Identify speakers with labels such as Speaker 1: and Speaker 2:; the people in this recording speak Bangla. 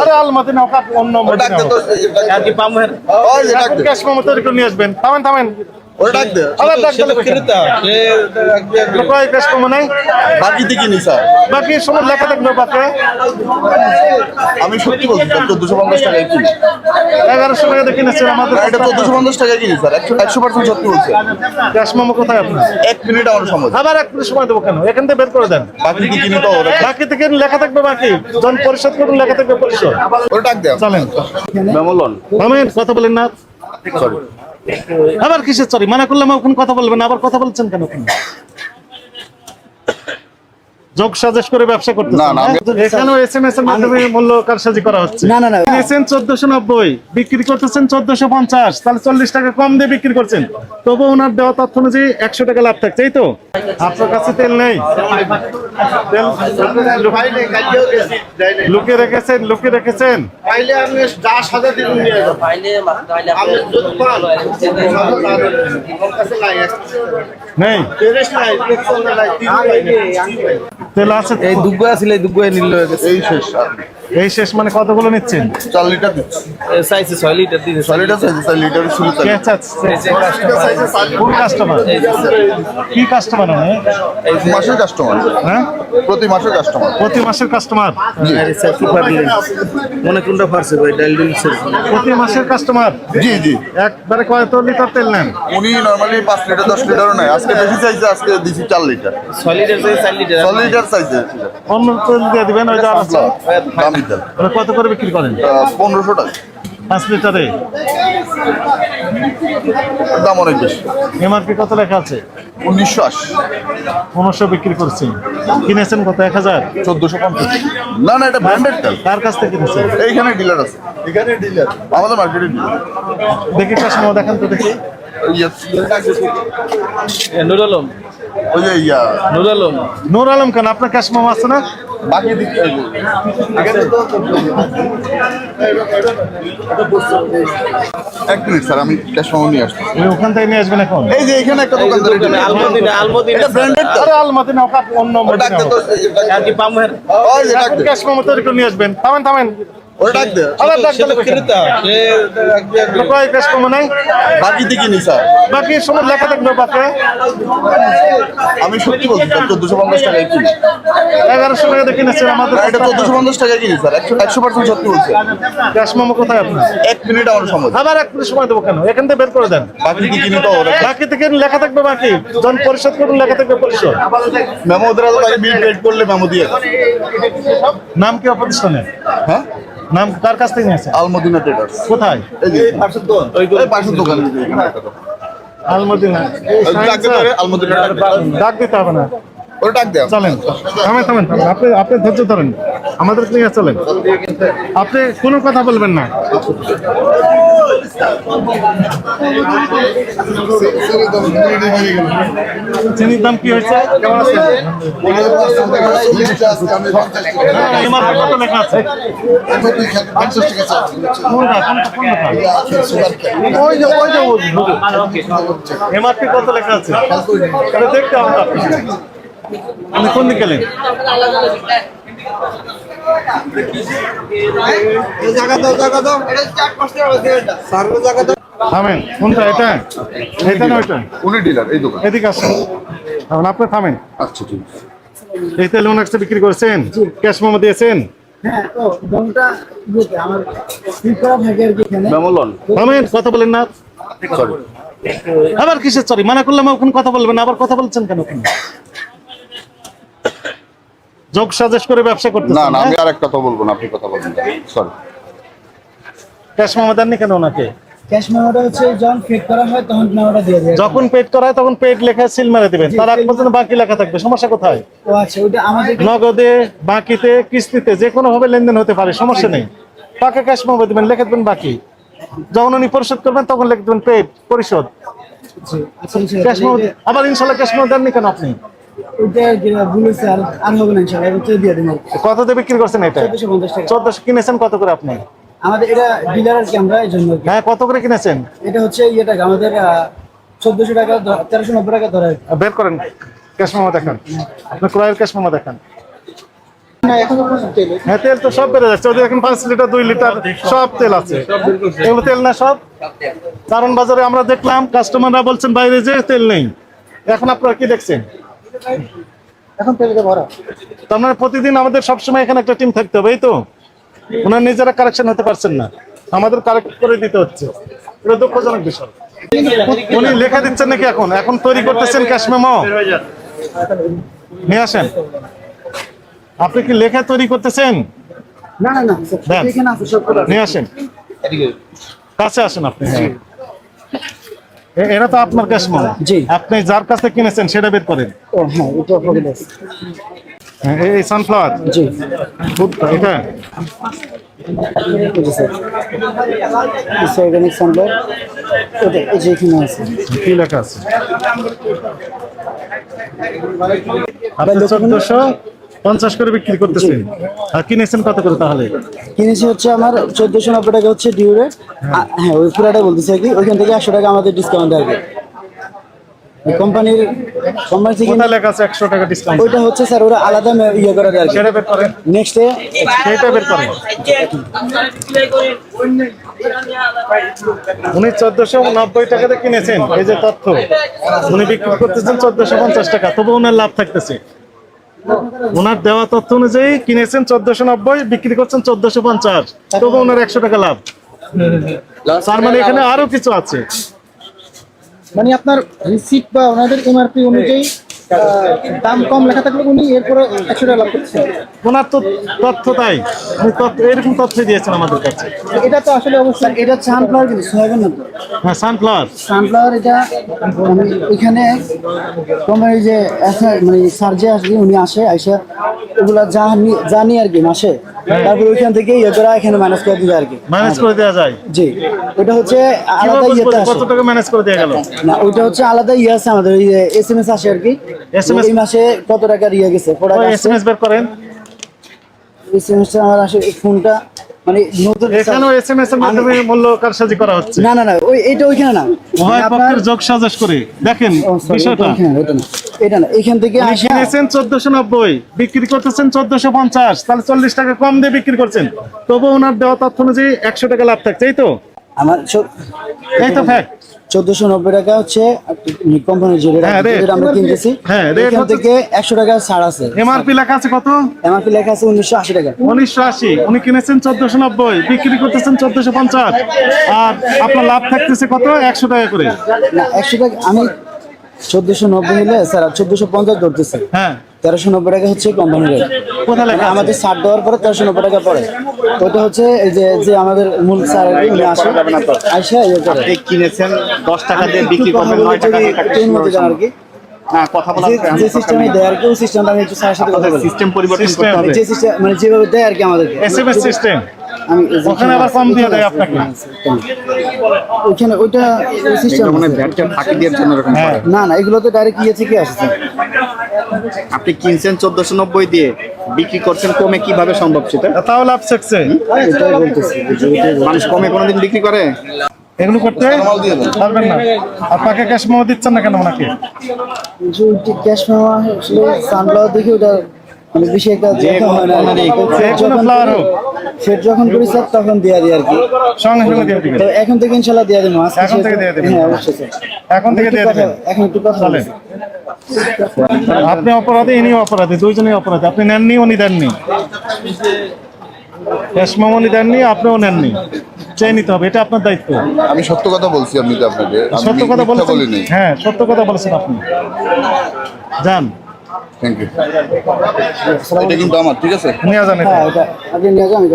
Speaker 1: আরে আলমাতি নাও কাপ অন্য মধ্যে নাও
Speaker 2: আর কি পাম
Speaker 1: ওই যে ডাক ক্যাশ মেমো তৈরি করে নিয়ে আসবেন থামেন থামেন
Speaker 3: ওটা ডাক দে
Speaker 1: আবার ডাক
Speaker 2: সে তো
Speaker 1: দিলে
Speaker 2: ক্রেতা
Speaker 1: কয় ক্যাশ মেমো নাই
Speaker 3: বাকি দিকে নি স্যার
Speaker 1: বাকি সময় লেখা থাকবে বাকি
Speaker 3: আমি সত্যি বলছি স্যার 1450 টাকায় কিনি
Speaker 1: 1100 টাকা দিয়ে কিনেছেন আমাদের
Speaker 3: এটা 1450 টাকায় কিনি স্যার 100% সত্যি বলছি
Speaker 1: ক্যাশ মেমো কোথায় আপনার
Speaker 3: 1 মিনিট আমার সময়
Speaker 1: আবার এক মিনিট সময় দেবো কেন এখান থেকে বের করে দেন
Speaker 3: বাকি দিকে কিনি তো
Speaker 1: বাকি থেকে লেখা থাকবে বাকি যখন পরিশোধ করুন লেখা থাকবে পরিশোধ
Speaker 3: ওটা ডাক দে
Speaker 1: চলেন
Speaker 3: মেমোলন
Speaker 1: থামেন কথা বলেন না
Speaker 3: সরি
Speaker 1: আবার কিসের সরি মানা করলাম এখন কথা বলবেন না, আবার কথা বলছেন কেন আপনি? যোগ সাজেশ করে ব্যবসা করতে
Speaker 3: না, না,
Speaker 1: এখানেও এসএমএস এর মাধ্যমে মূল্য কারসাজি করা হচ্ছে।
Speaker 4: না, না, না।
Speaker 1: কিনেছেন 1490 বিক্রি করতেছেন 1450, তাহলে 40 টাকা কম দিয়ে বিক্রি করছেন, তবু ওনার দেওয়া তথ্য অনুযায়ী 100 টাকা লাভ থাকছে। এই তো আপনার কাছে তেল নেই, তেল লুকিয়ে রেখেছেন
Speaker 5: পাইলে আপনি যা সাজা দিবেন নিয়ে যাবেন। আপনি যদি পান, আমার কাছে নাই,
Speaker 1: নেই
Speaker 5: তেরেশ নাই, পেট্রোল নাই, তিন নাই।
Speaker 1: তেল আছে
Speaker 2: এই দুগ্গো আছিল এই দুগ্গো নিল
Speaker 3: এই শেষ
Speaker 1: এই শেষ মানে কতগুলো নিচ্ছেন?
Speaker 3: 4 লিটার দিচ্ছি
Speaker 2: সাইজে 6 লিটার দিছে
Speaker 3: 6 লিটার সাইজ 4 লিটার ছিল
Speaker 1: কে চাচ্ছে? কোন কাস্টমার? কি কাস্টমার?
Speaker 3: মাসের কাস্টমার
Speaker 1: হ্যাঁ,
Speaker 3: প্রতি মাসের কাস্টমার
Speaker 1: প্রতি মাসের কাস্টমার।
Speaker 2: আরে স্যার সুপার ডিল মনে কোনটা ফারছে ভাই ডাল ডিল স্যার
Speaker 1: প্রতি মাসের কাস্টমার।
Speaker 3: জি জি
Speaker 1: একবারে কত লিটার তেল নেন?
Speaker 3: উনি নরমালি 5 লিটার 10 লিটারও নাই, আজকে বেশি চাইছে, আজকে দিছি 4 লিটার
Speaker 2: 6 লিটার থেকে 4 লিটার
Speaker 3: 4 লিটার চাইছে
Speaker 1: অন্য তেল দিয়ে দিবেন, ওই যে আর আছে।
Speaker 3: দামি তেল
Speaker 1: ওটা কত করে বিক্রি করেন?
Speaker 3: 1500 টাকা
Speaker 1: 5 লিটারে
Speaker 3: দাম অনেক বেশি।
Speaker 1: এমআরপি কত লেখা আছে?
Speaker 3: 1980
Speaker 1: 1500 বিক্রি করছেন, কিনেছেন কত? 1000?
Speaker 3: 1450 না না, এটা ব্র্যান্ডেড তেল।
Speaker 1: কার কাছ থেকে কিনেছেন?
Speaker 3: এইখানে ডিলার আছে, এখানে ডিলার আমাদের মার্কেটে ডিলার।
Speaker 1: দেখি কাস্টমার দেখান তো দেখি।
Speaker 2: নুর আলম
Speaker 3: ওই যে
Speaker 2: নুর আলম
Speaker 1: নূর আলম খান, আপনার কাস্টমার আছে না?
Speaker 3: বাকি দিকে এখানে তো 1 মিনিট স্যার, আমি ক্যাশ মেমো নিয়ে আসছি।
Speaker 1: ওই ওখান থেকে নিয়ে আসবেন এখন।
Speaker 3: এই যে এখানে একটা দোকানদার
Speaker 2: আলমদিনা
Speaker 3: এটা ব্র্যান্ডেড তেল।
Speaker 1: আরে আলমাতি নাও কাপ অন্য মধ্যে
Speaker 3: ডাক দে
Speaker 1: নাও
Speaker 3: তো
Speaker 2: আর কি পাম
Speaker 3: ওই যে ডাক দে
Speaker 1: ক্যাশ মেমো তৈরি করে নিয়ে আসবেন। থামেন থামেন
Speaker 3: ওটা ডাক দে
Speaker 1: আবার ডাক
Speaker 2: সে তো
Speaker 1: দিলে
Speaker 2: ক্রেতা
Speaker 1: কয় ক্যাশ মেমো নাই?
Speaker 3: বাকি দিকে নি স্যার।
Speaker 1: বাকি সময় লেখা থাকবে বাকি
Speaker 3: আমি সত্যি বলছি স্যার 1450 টাকায় কিনি
Speaker 1: 1100 টাকা দিয়ে কিনেছেন আমাদের।
Speaker 3: এটা 1450 টাকায় কিনি স্যার 100% সত্যি বলছি।
Speaker 1: ক্যাশ মেমো কোথায় আপনার?
Speaker 3: 1 মিনিট আমার সময়
Speaker 1: আবার এক মিনিট সময় দেবো কেন? এখান থেকে বের করে দেন।
Speaker 3: বাকি দিকে কিনি তো
Speaker 1: বাকি থেকে লেখা থাকবে বাকি, যখন পরিশোধ করুন লেখা থাকবে পরিশোধ।
Speaker 3: মেমো ওদের আগে বিল পেড করলে মেমো দিয়ে দেয়।
Speaker 1: নাম কি প্রতিষ্ঠানের?
Speaker 3: হ্যাঁ
Speaker 1: নাম কার কাছ থেকে নিয়েছে?
Speaker 3: আলমদিনা ট্রেডার্স।
Speaker 1: কোথায়?
Speaker 3: এই যে পাশের দোকান, ওই পাশের দোকান এই যে এখানে একটা দোকান।
Speaker 1: আলমদিনা।
Speaker 3: ওই ডাক দিতে হবে, আলমদিনা
Speaker 1: ডাক দিতে হবে না,
Speaker 3: ওটা ডাক দেও।
Speaker 1: চলেন থামেন থামেন থামেন। আপনি ধৈর্য ধরেন, আমাদের নিয়ে চলেন। আপনি কোনো কথা বলবেন না। চিনির দাম কি হয়েছে? কেমন আছে? এমআরপি কত লেখা আছে? কোনটা? ওই যে এমআরপি কত লেখা আছে? এটা দেখতে হবে তো আপনাকে। আপনি কোন দিকে গেলেন? থামেন, কোনটা? এটা এটা না ওইটা?
Speaker 3: উনি ডিলার এই দোকান।
Speaker 1: এদিকে আসেন, এখন আপনি থামেন।
Speaker 3: আচ্ছা ঠিক আছে।
Speaker 1: এই তেল ওনার কাছে বিক্রি করেছেন, ক্যাশ মেমো দিয়েছেন?
Speaker 4: হ্যাঁ, তো দামটা ইয়েতে আমার ঠিক করা থাকে আর কি এখানে।
Speaker 3: মেমোলন
Speaker 1: থামেন, কথা বলেন না।
Speaker 3: সরি
Speaker 1: আবার কিসের সরি? মানা করলাম এখন কথা বলবেন না, আবার কথা বলছেন কেন আপনি? যোগ সাজেশ করে ব্যবসা করতে
Speaker 3: না না, আমি আর একটা কথা বলবো না, আপনি কথা বলবেন। সরি
Speaker 1: ক্যাশ মেমো দেননি কেন ওনাকে?
Speaker 4: ক্যাশ মেমোটা হচ্ছে যখন ফিট করা হয় তখন মেমোটা দিয়ে দেয়।
Speaker 1: যখন পেড করা হয় তখন পেড লেখা সিল মেরে দিবেন, তার আগ পর্যন্ত বাকি লেখা থাকবে। সমস্যা কোথায়?
Speaker 4: ও আচ্ছা, ওইটা আমাদের
Speaker 1: নগদে, বাকিতে, কিস্তিতে যে কোনো ভাবে লেনদেন হতে পারে, সমস্যা নেই। পাকা ক্যাশ মেমো দিবেন, লিখে দেবেন বাকি। যখন উনি পরিশোধ করবেন তখন লিখে দেবেন পেড পরিশোধ। ক্যাশ মেমো আবার ইনশাল্লাহ ক্যাশ মেমো দেননি কেন আপনি?
Speaker 4: ওইটা যেটা ভুলেছে আর হবে না ইনশাআল্লাহ, এটা দিয়ে দেবো।
Speaker 1: কত দিয়ে বিক্রি করছেন এটা?
Speaker 4: 1450 টাকা।
Speaker 1: 1400 কিনেছেন কত করে আপনি?
Speaker 4: আমাদের এটা ডিলার আর কি, আমরা এই জন্য আর কি।
Speaker 1: হ্যাঁ, কত করে কিনেছেন?
Speaker 4: এটা হচ্ছে ইয়ে টাকা আমাদের 1400 টাকা 1390 টাকা ধরে।
Speaker 1: বের করেন ক্যাশ মেমো দেখান, আপনার ক্রয়ের ক্যাশ মেমো দেখান।
Speaker 4: না এখন তো প্রচুর তেল।
Speaker 1: হ্যাঁ তেল তো সব বেড়ে যাচ্ছে, ওদের এখন 5 লিটার 2 লিটার সব তেল আছে। এগুলো তেল না সব? কারণ বাজারে আমরা দেখলাম কাস্টমাররা বলছেন বাইরে যে তেল নেই, এখন আপনারা কি দেখছেন?
Speaker 4: এখন তেলটা ভরা।
Speaker 1: তার মানে প্রতিদিন আমাদের সবসময় এখানে একটা টিম থাকতে হবে, এই তো? ওনারা নিজেরা কারেকশন হতে পারছেন না, আমাদের কারেক্ট করে দিতে হচ্ছে, এটা দুঃখজনক বিষয়। উনি লেখা দিচ্ছেন নাকি এখন? এখন তৈরি করতেছেন ক্যাশ মেমো? নিয়ে আসেন। আপনি কি লেখা তৈরি করতেছেন?
Speaker 4: না না না স্যার,
Speaker 1: দেন।
Speaker 4: এখানে আছে সব করা।
Speaker 1: নিয়ে আসেন, কাছে আসেন আপনি। এটা তো আপনার ক্যাশ মেমো।
Speaker 4: জি।
Speaker 1: আপনি যার কাছে কিনেছেন সেটা বের করেন।
Speaker 4: ও হ্যাঁ, এটা পকেটে আছে।
Speaker 1: হ্যাঁ, এই সানফ্লাওয়ার
Speaker 4: জি।
Speaker 1: এটা
Speaker 4: এই যে স্যার, অর্গানিক সানফ্লাওয়ার, ওটা এই যে এখানে আছে।
Speaker 1: কি লেখা আছে? আপনি 1450 করে বিক্রি করতেছেন, আর কিনেছেন কত করে তাহলে?
Speaker 4: কিনেছি হচ্ছে আমার 1490 টাকা হচ্ছে ডিউ রেট। হ্যাঁ ওই পুরাটা বলতেছি আর কি, ওইখান থেকে 100 টাকা আমাদের ডিসকাউন্ট আর কি। কোম্পানি থেকে
Speaker 1: কোথায় লেখা আছে 100 টাকা ডিসকাউন্ট?
Speaker 4: ওইটা হচ্ছে স্যার ওরা আলাদা ইয়ে করে দেয় আর কি।
Speaker 1: সেটা বের করেন,
Speaker 4: নেক্সটে
Speaker 1: সেটা বের করেন। উনি 1490 টাকাতে কিনেছেন, এই যে তথ্য, উনি বিক্রি করতেছেন 1450 টাকা, তবু ওনার লাভ থাকতেছে। ওনার দেওয়া তথ্য অনুযায়ী কিনেছেন 1490, বিক্রি করছেন 1450, তবু ওনার 100 টাকা লাভ। তার মানে এখানে আরো কিছু আছে।
Speaker 4: মানে আপনার রিসিট বা ওনাদের এমআরপি অনুযায়ী দাম কম লেখা থাকলে উনি এরপরে 100 টাকা লাভ করছেন।
Speaker 1: ওনার তো তথ্য তাই, উনি এরকম তথ্য দিয়েছেন আমাদের কাছে।
Speaker 4: এটা তো আসলে অবশ্যই এটা সানফ্লাওয়ার কিন্তু সোয়াবিন না তো।
Speaker 1: হ্যাঁ সানফ্লাওয়ার।
Speaker 4: সানফ্লাওয়ার এটা মানে এখানে তোমার এই যে মানে স্যার যে আসবে উনি আসে আইসা এগুলা জানি আর কি মাসে, তারপর ওইখান থেকে ইয়ে করা এখানে মাইনাস করে দিবে আর কি।
Speaker 1: ম্যানেজ করে দেওয়া যায়?
Speaker 4: জি, ওটা হচ্ছে আলাদা
Speaker 1: কিভাবে
Speaker 4: ইয়েতে
Speaker 1: বুঝবো
Speaker 4: আসে।
Speaker 1: কত টাকা ম্যানেজ করে দেওয়া গেল?
Speaker 4: না ওইটা হচ্ছে আলাদা ইয়ে আছে আমাদের, ওই এসএমএস আসে আর কি।
Speaker 1: SMS
Speaker 4: এই মাসে কত টাকা ইয়ে গেছে প্রোডাক্ট আসছে,
Speaker 1: এসএমএস বের করেন।
Speaker 4: এসএমএস আমার আসে ফোনটা মানে নতুন।
Speaker 1: এখানেও এসএমএস এর মাধ্যমে মূল্য কারসাজি করা হচ্ছে।
Speaker 4: না না না ওই এটা ওইখানে না,
Speaker 1: উভয়
Speaker 4: আপনার-
Speaker 1: পক্ষের যোগ সাজস করে দেখেন
Speaker 4: ও, sorry,
Speaker 1: বিষয়টা।
Speaker 4: এটা ওইখানে, এটা না, এটা না, এখান থেকে
Speaker 1: উনি
Speaker 4: আসা
Speaker 1: কিনেছেন 1490, বিক্রি করতেছেন 1450, তাহলে 40 টাকা কম দিয়ে বিক্রি করছেন, তবু ওনার দেওয়া তথ্য অনুযায়ী 100 টাকা লাভ থাকছে, এই তো?
Speaker 4: আমার
Speaker 1: এই তো ফ্যাক্ট।
Speaker 4: 1490 টাকা হচ্ছে কোম্পানির যে রেট
Speaker 1: হ্যাঁ, rate।
Speaker 4: আমরা কিনতেছি,
Speaker 1: হ্যাঁ, rate
Speaker 4: এখান
Speaker 1: হচ্ছে-
Speaker 4: থেকে 100 টাকা ছাড় আছে।
Speaker 1: এমআরপি লেখা আছে কত?
Speaker 4: এমআরপি লেখা আছে 1980 টাকা।
Speaker 1: 1980, উনি কিনেছেন 1490, বিক্রি করতেছেন 1450, আর আপনার লাভ থাকতেছে কত? 100 টাকা করে।
Speaker 4: না 100 টাকা আমি 1490 নিলে স্যার 1450 ধরতেছে,
Speaker 1: হ্যাঁ
Speaker 4: 1390 টাকা হচ্ছে কোম্পানির রেট।
Speaker 1: কোথায় লেখা আছে?
Speaker 4: আমাদের ছাড় দেওয়ার পরে 1390 টাকা পড়ে। ওটা হচ্ছে এই যে আমাদের মূল স্যার উনি আসে আইসা ইয়ে করে।
Speaker 2: আপনি কিনেছেন 10 টাকা দিয়ে বিক্রি করবেন 9 টাকা দিয়ে টাকা
Speaker 4: ট্রেন মধ্যে যান আর কি।
Speaker 2: হ্যাঁ কথা বলা
Speaker 4: যে সিস্টেমে দেয় আর কি, ওই সিস্টেমটা আমি একটু স্যারের সাথে কথা বলি।
Speaker 2: সিস্টেম পরিবর্তন
Speaker 1: System।
Speaker 2: করতে হবে।
Speaker 4: যে সিস্টেম মানে যেভাবে দেয় আর কি আমাদেরকে,
Speaker 1: এসএমএস সিস্টেম,
Speaker 4: আমি
Speaker 1: ওখানে আবার কম দিয়ে দেয় আপনাকে।
Speaker 4: ওইখানে ওইটা সিস্টেম
Speaker 2: এটা মানে ভ্যাটটা ফাঁকি দেওয়ার জন্য এরকম
Speaker 1: হ্যাঁ।
Speaker 2: করে।
Speaker 4: না না এগুলো তো ডাইরেক্ট ইয়ে থেকে আসছে।
Speaker 2: আপনি কিনছেন 1490 দিয়ে, বিক্রি করছেন কমে, কিভাবে সম্ভব সেটা?
Speaker 1: তাও লাভ থাকছে।
Speaker 4: এটাই বলতেছি যে ওইটাই বলতেছি।
Speaker 2: মানুষ কমে কোনোদিন বিক্রি করে?
Speaker 1: এগুলো করতে পারবেন না। আর পাকে ক্যাশ মেমো দিচ্ছেন না কেন ওনাকে?
Speaker 4: যে ওইটা ক্যাশ মেমো আসলে সানফ্লাওয়ার দেখে ওটা মানে বেশি একটা দেখা হয় না।
Speaker 1: যে কোনো flower হোক।
Speaker 4: সেট যখন করি স্যার তখন দেয়া দিই আর কি।
Speaker 1: সঙ্গে সঙ্গে দিয়ে দিবেন।
Speaker 4: তো এখন থেকে ইনশাআল্লাহ দেয়া দেবো। আজকে
Speaker 1: এখন থেকে দিয়ে দিবেন।
Speaker 4: হ্যাঁ অবশ্যই স্যার।
Speaker 1: এখন থেকে দিয়ে দিবেন।
Speaker 4: এখন একটু কথা
Speaker 1: চলেন।
Speaker 4: বলেন।
Speaker 1: আপনি অপরাধী, ইনিও অপরাধী, দুইজনেই অপরাধী। আপনি নেননি, উনি দেননি। ক্যাশ মেমো উনি দেননি, আপনিও নেননি, চেয়ে নিতে হবে, এটা আপনার দায়িত্ব।
Speaker 3: আমি সত্য কথা বলছি আপনাকে, আমি
Speaker 1: সত্য কথা
Speaker 3: মিথ্যা
Speaker 1: বলেছেন।
Speaker 3: বলিনি।
Speaker 1: হ্যাঁ সত্য কথা বলেছেন আপনি। যান,
Speaker 3: থ্যাংক ইউ। এটা কিন্তু আমার, ঠিক আছে?
Speaker 1: নিয়ে যান এটা।
Speaker 4: হ্যাঁ এটা আগে নিয়ে যাও আমি